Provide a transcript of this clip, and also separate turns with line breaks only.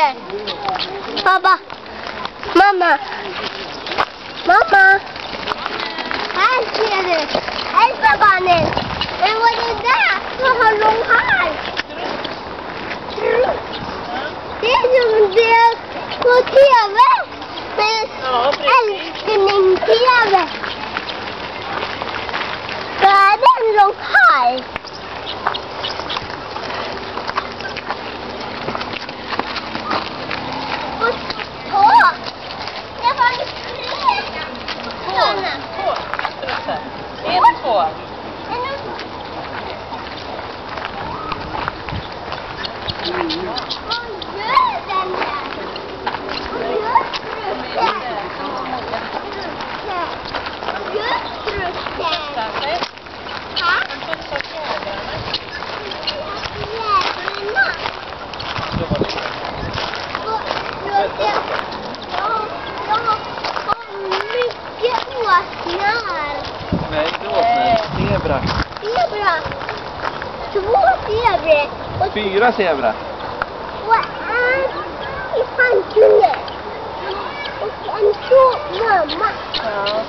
ser. Pappa. Mamma. Mamma. Här ser du. Hälsa barnen. Men vad är det där? Vad har de här? Det är som det på TV. Älskling-TV. Vad är den de här?
Nej, inte åsnor. Zebra.
Zebra. 2 zebror.
4 zebra.
Och en i pannkulor. Och en så mamma.
Ja.